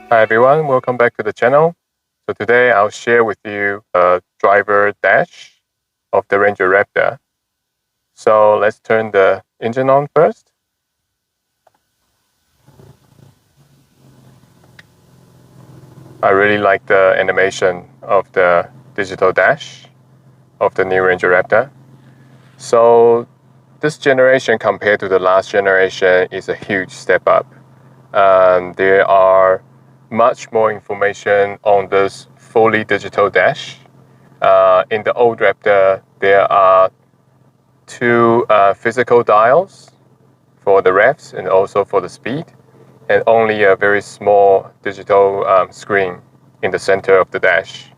Hi everyone, welcome back to the channel. So today I'll share with you a driver dash of the Ranger Raptor. So let's turn the engine on first. I really like the animation of the digital dash of the new Ranger Raptor. So this generation compared to the last generation is a huge step up. There are much more information on this fully digital dash. In the old Raptor, there are two physical dials for the revs and also for the speed, and only a very small digital screen in the center of the dash.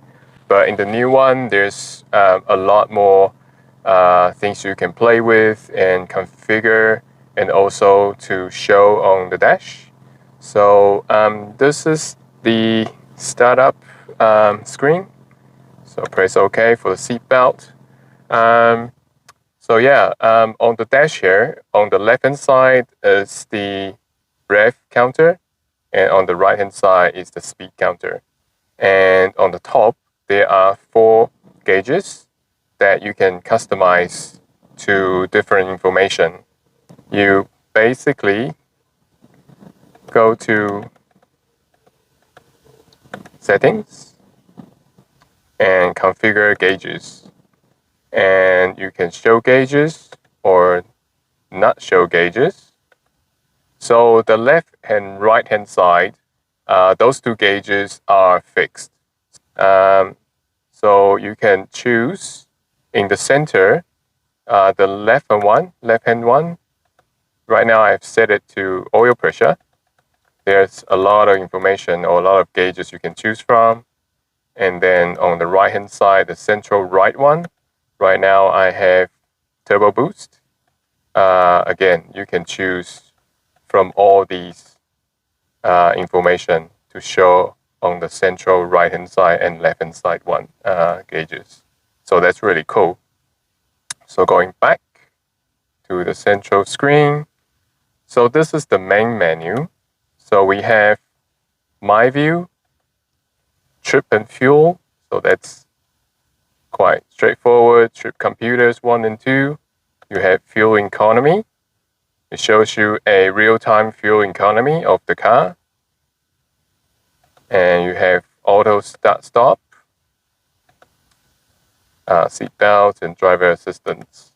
But in the new one, there's a lot more things you can play with and configure, and also to show on the dash. So this is the startup screen. So press OK for the seatbelt. So yeah, on the dash here, on the left-hand side is the rev counter, and on the right-hand side is the speed counter. And on the top, there are 4 gauges that you can customize to different information. You basically go to settings and configure gauges. And you can show gauges or not show gauges. So the left and right hand side, those 2 gauges are fixed. So you can choose in the center, the left hand one. Right now I've set it to oil pressure. There's a lot of information or a lot of gauges you can choose from. And then on the right hand side, the central right one, right now I have turbo boost. Again, you can choose from all these information to show on the central right hand side and left hand side one gauges. So that's really cool. So going back to the central screen. So this is the main menu. So we have My View, Trip and Fuel. So that's quite straightforward. Trip computers 1 and 2. You have fuel economy. It shows you a real-time fuel economy of the car. And you have auto start-stop, seat belts, and driver assistance.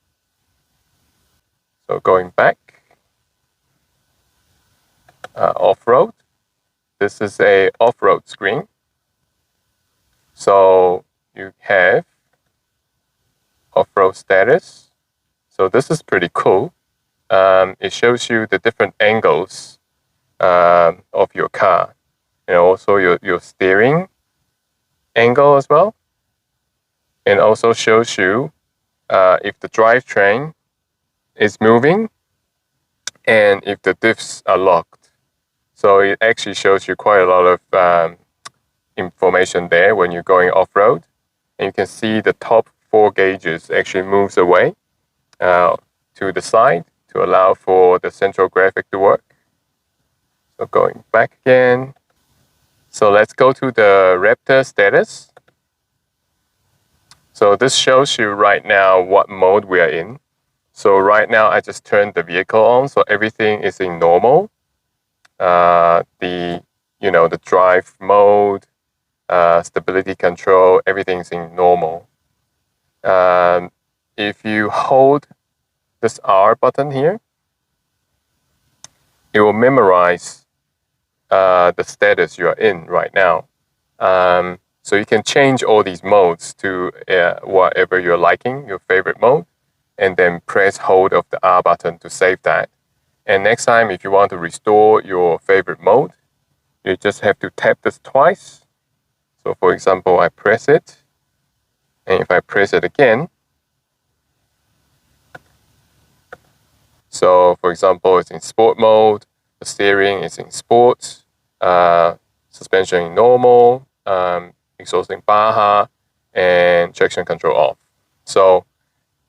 So going back, off-road. This is a off-road screen. So you have off-road status. So this is pretty cool. It shows you the different angles of your car, and also your steering angle as well. And also shows you if the drivetrain is moving and if the diffs are locked. So it actually shows you quite a lot of information there when you're going off-road. And you can see the top 4 gauges actually moves away to the side to allow for the central graphic to work. So going back again. So let's go to the Raptor status. So this shows you right now what mode we are in. So right now I just turned the vehicle on, so everything is in normal. The drive mode, stability control, everything's in normal. If you hold this R button here, it will memorize the status you are in right now. So you can change all these modes to whatever you're liking, your favorite mode, and then press hold of the R button to save that. And next time, if you want to restore your favorite mode, you just have to tap this twice. So for example, I press it, and if I press it again, so for example, it's in sport mode, the steering is in sport, suspension in normal, exhaust in Baja, and traction control off. So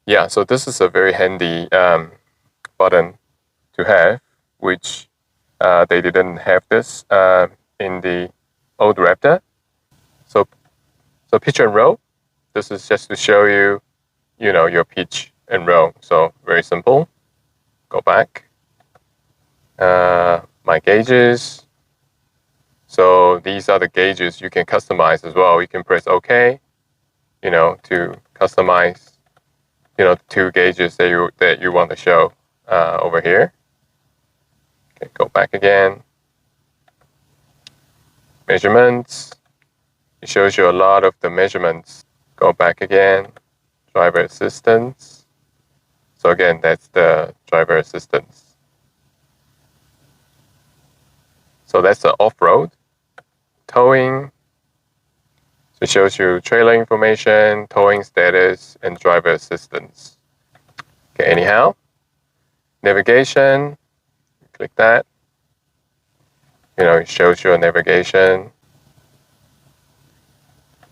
yeah, so this is a very handy button to have, which they didn't have this in the old Raptor. So pitch and roll. This is just to show you, your pitch and roll. So very simple. Go back. My gauges. So these are the gauges you can customize as well. You can press OK, to customize, 2 gauges that you want to show over here. Okay, go back again. Measurements. It shows you a lot of the measurements. Go back again. Driver assistance. So again, that's the driver assistance. So that's the off-road. Towing. So it shows you trailer information, towing status, and driver assistance. Okay, anyhow. Navigation. Click that. It shows you a navigation.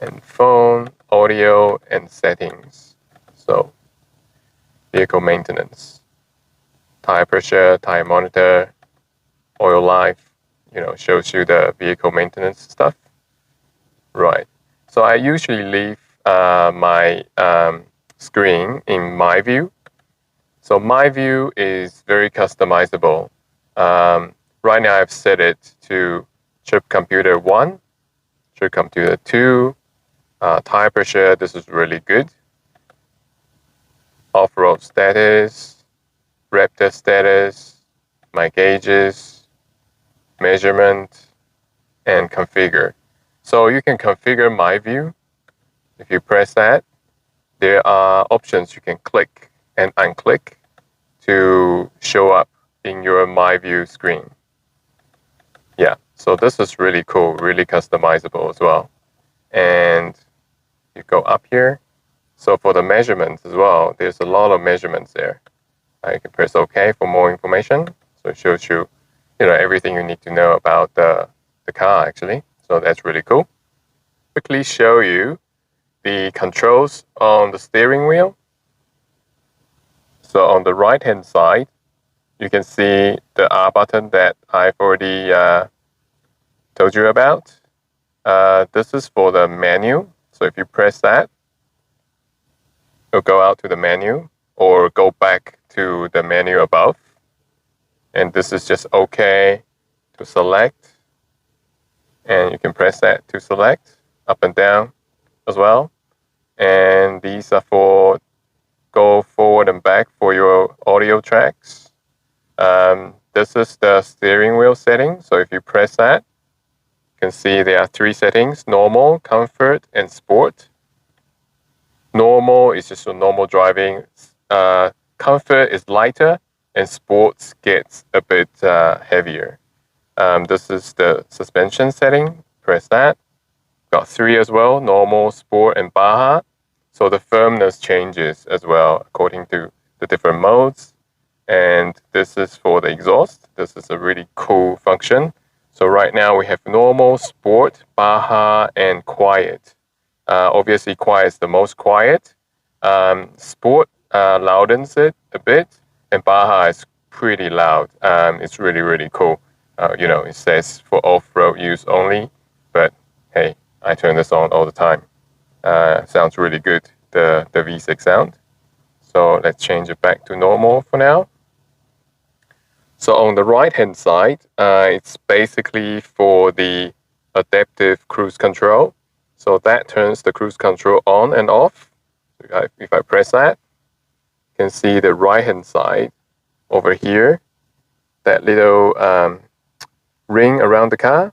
And phone, audio, and settings. So vehicle maintenance. Tire pressure, tire monitor, oil life, shows you the vehicle maintenance stuff. Right. So I usually leave my screen in my view. So my view is very customizable. Right now I've set it to trip computer 1, trip computer 2, tire pressure, this is really good. Off-road status, Raptor status, my gauges, measurement, and configure. So you can configure my view. If you press that, there are options you can click and unclick to show up in your my view screen. Yeah, so this is really cool, really customizable as well. And you go up here. So for the measurements as well, there's a lot of measurements there. You can press OK for more information. So it shows you, everything you need to know about the car actually. So that's really cool. Quickly show you the controls on the steering wheel. So on the right hand side, you can see the R button that I've already told you about. This is for the menu. So if you press that, it'll go out to the menu or go back to the menu above. And this is just OK to select. And you can press that to select up and down as well. And these are for go forward and back for your audio tracks. This is the steering wheel setting. So if you press that, you can see there are 3 settings: normal, comfort, and sport. Normal is just a normal driving. Comfort is lighter, and sports gets a bit heavier. This is the suspension setting. Press that. Got 3 as well: normal, sport, and Baja. So the firmness changes as well according to the different modes. And this is for the exhaust. This is a really cool function. So right now we have normal, sport, Baja, and quiet. Obviously, quiet is the most quiet. Sport loudens it a bit, and Baja is pretty loud. It's really, really cool. It says for off-road use only, but hey, I turn this on all the time. Sounds really good, the V6 sound. So let's change it back to normal for now. So on the right-hand side, it's basically for the adaptive cruise control. So that turns the cruise control on and off. If I press that, you can see the right-hand side over here, that little ring around the car.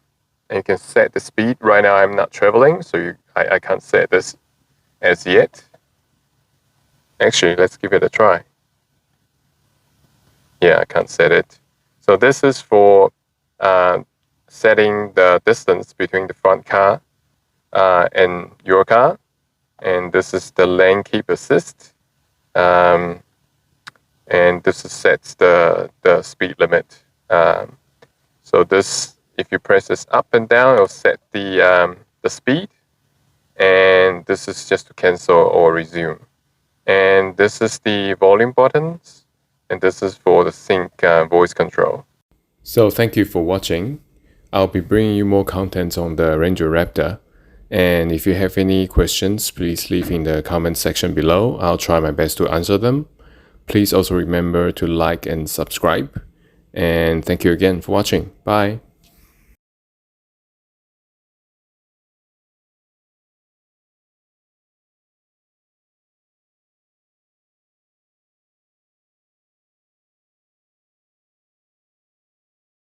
And you can set the speed. Right now I'm not traveling, so I can't set this as yet. Actually, let's give it a try. Yeah, I can't set it. So this is for setting the distance between the front car and your car. And this is the lane keep assist. And this sets the speed limit. So this, if you press this up and down, it'll set the speed. And this is just to cancel or resume. And this is the volume buttons. And this is for the sync voice control. So thank you for watching. I'll be bringing you more content on the Ranger Raptor. And if you have any questions, please leave in the comment section below. I'll try my best to answer them. Please also remember to like and subscribe. And thank you again for watching. Bye.